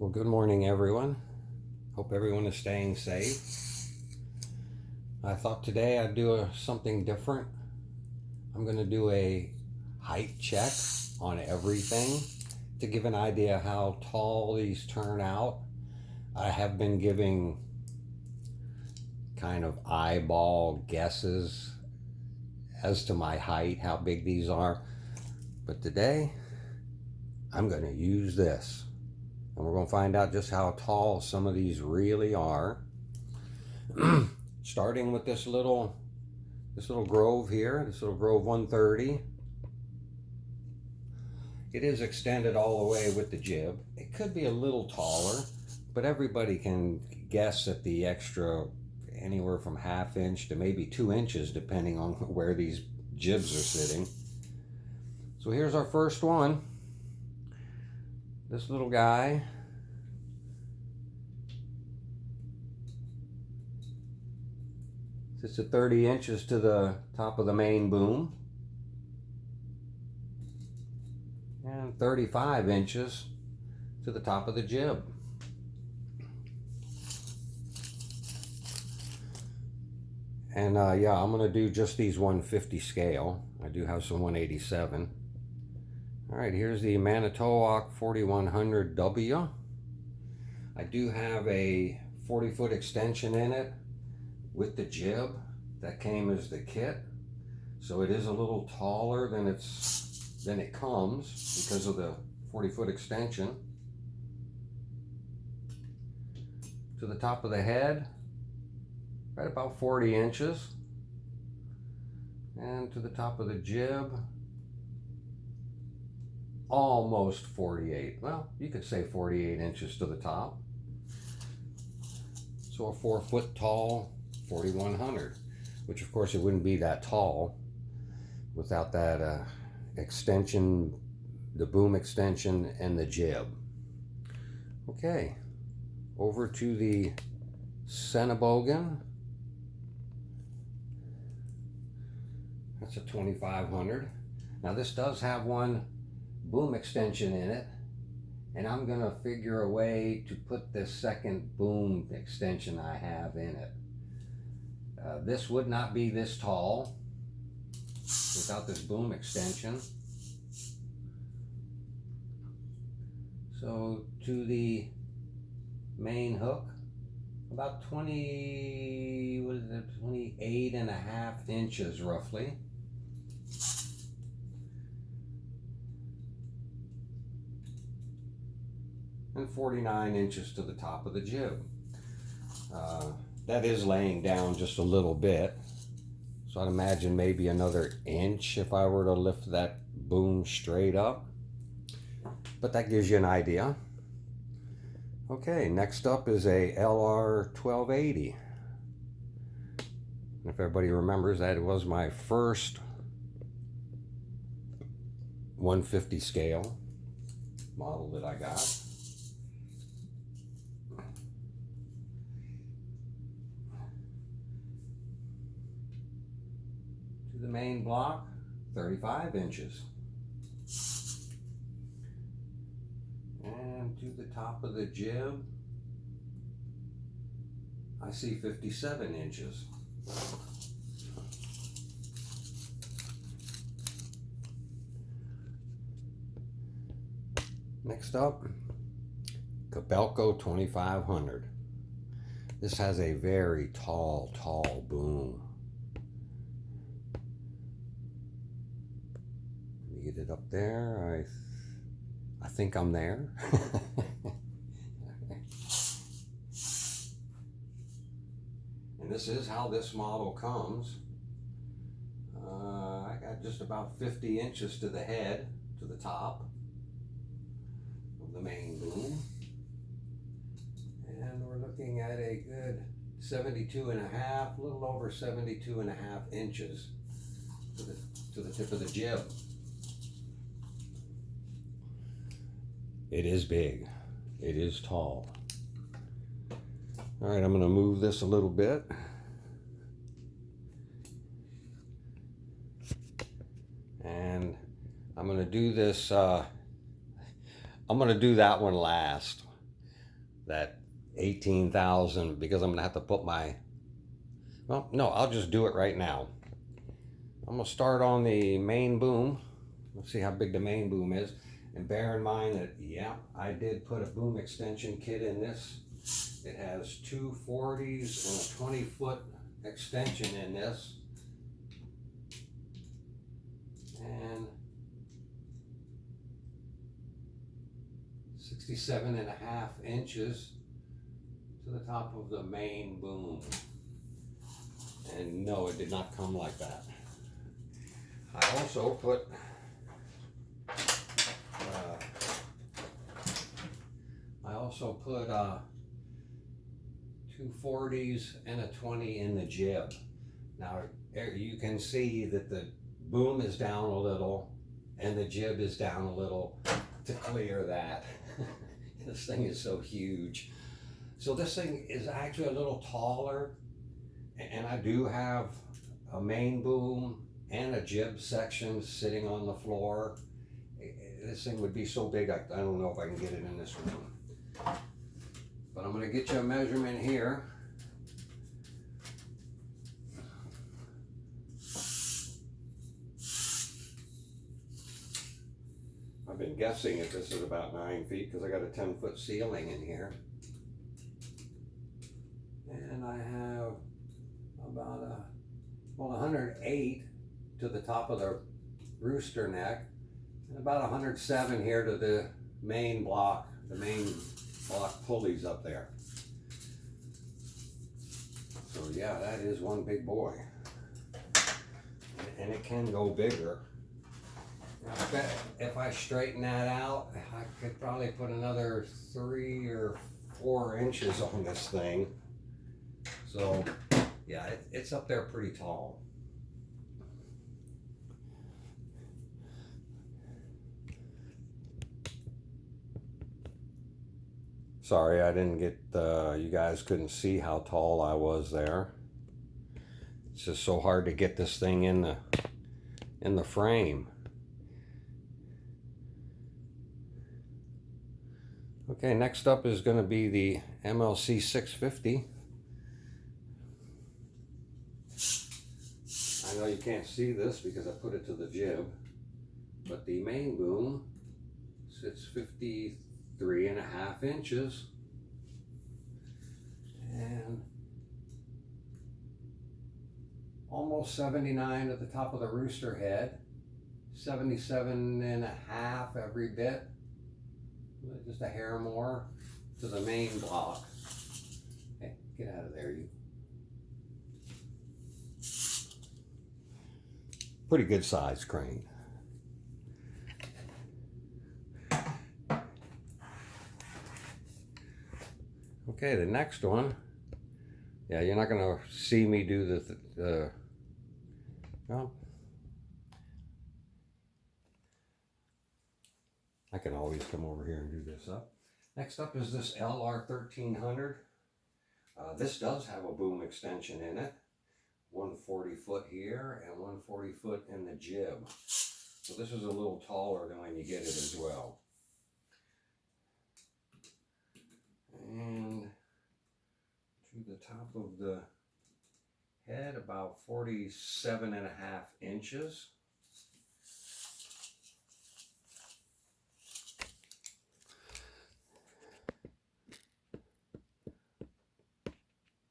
Well, good morning, everyone. Hope everyone is staying safe. I thought today I'd do something different. I'm going to do a height check on everything to give an idea how tall these turn out. I have been giving kind of eyeball guesses as to my height, how big these are. But today, I'm going to use this. And we're going to find out just how tall some of these really are. Starting with this little Grove here, this little Grove 130. It is extended all the way with the jib. It could be a little taller, but everybody can guess at the extra anywhere from ½ inch to maybe 2 inches, depending on where these jibs are sitting. So here's our first one. This little guy. Sits at 30 inches to the top of the main boom. And 35 inches to the top of the jib. And yeah, I'm going to do just these 150 scale. I do have some 187. All right, here's the Manitowoc 4100W. I do have a 40-foot extension in it with the jib that came as the kit. So it is a little taller than it comes because of the 40-foot extension. To the top of the head, right about 40 inches. And to the top of the jib, almost 48. Well, you could say 48 inches to the top. So a 4-foot tall 4100, which of course it wouldn't be that tall without that extension, the boom extension and the jib. Okay, over to the Cenobogan. That's a 2500. Now this does have one boom extension in it, and I'm gonna figure a way to put this second boom extension I have in it. This would not be this tall without this boom extension. So to the main hook, about 28.5 inches roughly. And 49 inches to the top of the jib. That is laying down just a little bit. So I'd imagine maybe another inch if I were to lift that boom straight up. But that gives you an idea. Okay, next up is a LR 1280. If everybody remembers, that was my first 150 scale model that I got. The main block, 35 inches. And to the top of the jib, I see 57 inches. Next up, Kobelco 2500. This has a very tall boom. Get it up there. I think I'm there. And this is how this model comes. I got just about 50 inches to the head, to the top of the main boom. And we're looking at a good 72.5, a little over 72.5 inches to the tip of the jib. It is big. It is tall. All right, I'm going to move this a little bit. And I'm going to do this, I'm going to do that one last. that 18,000 because I'm gonna have to put my, well, no, I'll just do it right now. I'm gonna start on the main boom. Let's see how big the main boom is. And bear in mind that, yeah, I did put a boom extension kit in this. It has two 40s and a 20-foot extension in this. And 67.5 inches to the top of the main boom. And no, it did not come like that. I also put two 40s and a 20 in the jib. Now you can see that the boom is down a little and the jib is down a little to clear that. This thing is so huge. So this thing is actually a little taller, and I do have a main boom and a jib section sitting on the floor. This thing would be so big, I don't know if I can get it in this room. But I'm going to get you a measurement here. I've been guessing that this is about 9 feet because I got a 10-foot ceiling in here. And I have about 108 to the top of the rooster neck, and about 107 here to the main block pulleys up there. So yeah, that is one big boy. And it can go bigger. I bet if I straighten that out, I could probably put another 3 or 4 inches on this thing. So yeah, it's up there pretty tall. Sorry, I didn't get, you guys couldn't see how tall I was there. It's just so hard to get this thing in the frame. Okay, next up is going to be the MLC 650. I know you can't see this because I put it to the jib, but the main boom sits 53.5 inches, and almost 79 at the top of the rooster head, 77.5 every bit, just a hair more to the main block. Hey, get out of there, you. Pretty good size crane. Okay, the next one. Yeah, you're not gonna see me do the well, I can always come over here and do this up. Next up is this LR 1300. This does have a boom extension in it. 140 foot here and 140 foot in the jib. So this is a little taller than when you get it as well. And to the top of the head, about 47.5 inches.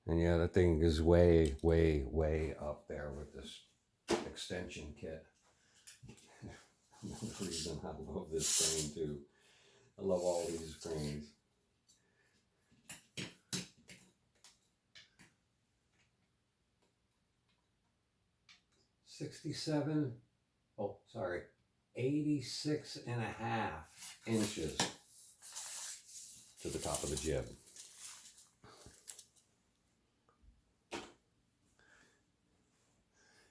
And yeah, that thing is way, way, way up there with this extension kit. Another reason I love this crane too. I love all these cranes. Oh, sorry, 86.5 inches to the top of the jib.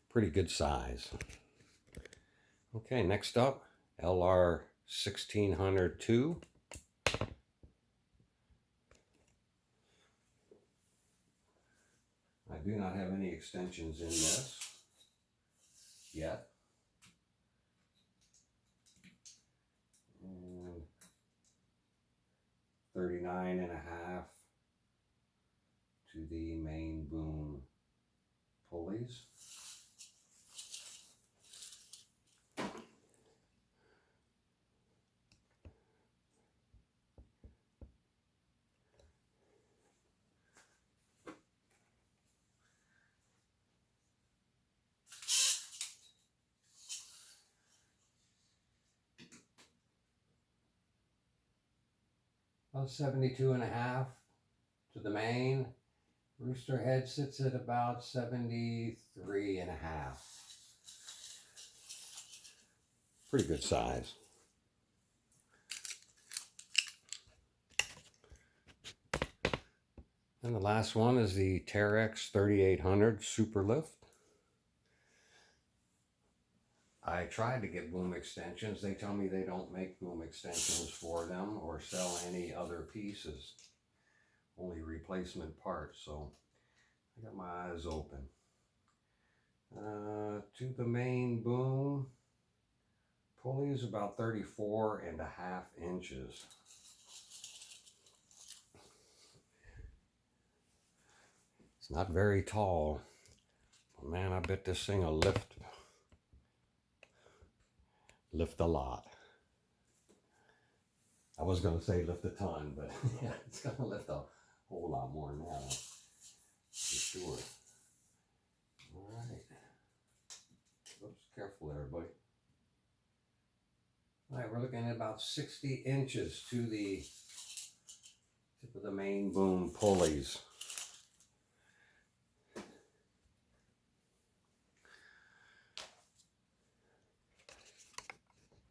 Pretty good size. Okay, next up, LR 1602. I do not have any extensions in this yet. And 39.5 to the main boom pulleys. About 72.5 to the main. Rooster head sits at about 73.5. Pretty good size. And the last one is the Terex 3800 Super Lift. I tried to get boom extensions. They tell me they don't make boom extensions for them or sell any other pieces. Only replacement parts. So I got my eyes open. To the main boom pulley is about 34.5 inches. It's not very tall. But man, I bet this thing will lift a lot. I was going to say lift a ton, but yeah, it's going to lift a whole lot more than that, for sure. All right. Oops, careful there, buddy. All right, we're looking at about 60 inches to the tip of the main boom pulleys.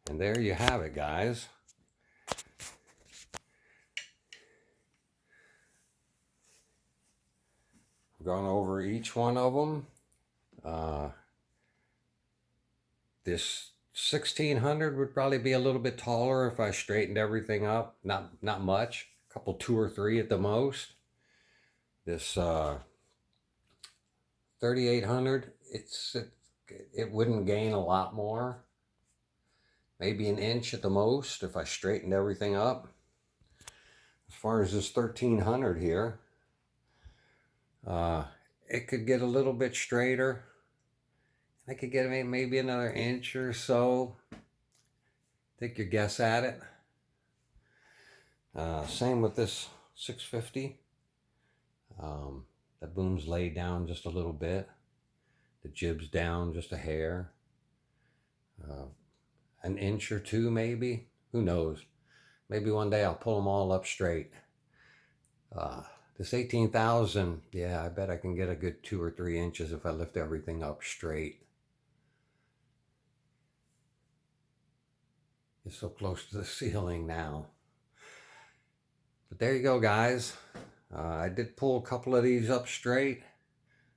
And there you have it, guys. I've gone over each one of them. This 1600 would probably be a little bit taller if I straightened everything up. Not much, a couple, 2 or 3 at the most. This 3800, it wouldn't gain a lot more. Maybe an inch at the most if I straightened everything up. As far as this 1300 here, it could get a little bit straighter. I could get maybe another inch or so. Take your guess at it. Same with this 650. The boom's laid down just a little bit. The jib's down just a hair. An inch or 2 maybe. Who knows? Maybe one day I'll pull them all up straight. This 18,000, yeah, I bet I can get a good 2 or 3 inches if I lift everything up straight. It's so close to the ceiling now. But there you go, guys. I did pull a couple of these up straight.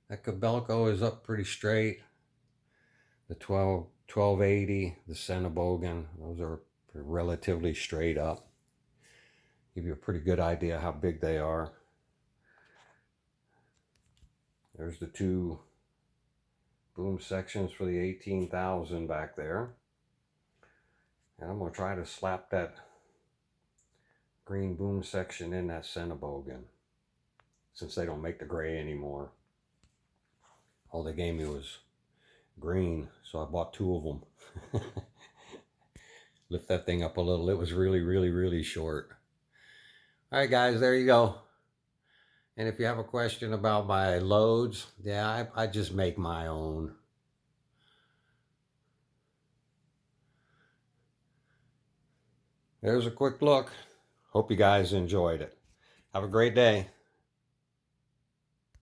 That Cabelco is up pretty straight. The 1280, the Centebogen, those are relatively straight up. Give you a pretty good idea how big they are. There's the 2 boom sections for the 18,000 back there. And I'm going to try to slap that green boom section in that Centebogen, since they don't make the gray anymore. All they gave me was green, so I bought 2 of them. Lift that thing up a little. It was really short. All right, guys, there you go. And if you have a question about my loads, yeah, I just make my own. There's a quick look. Hope you guys enjoyed it. Have a great day.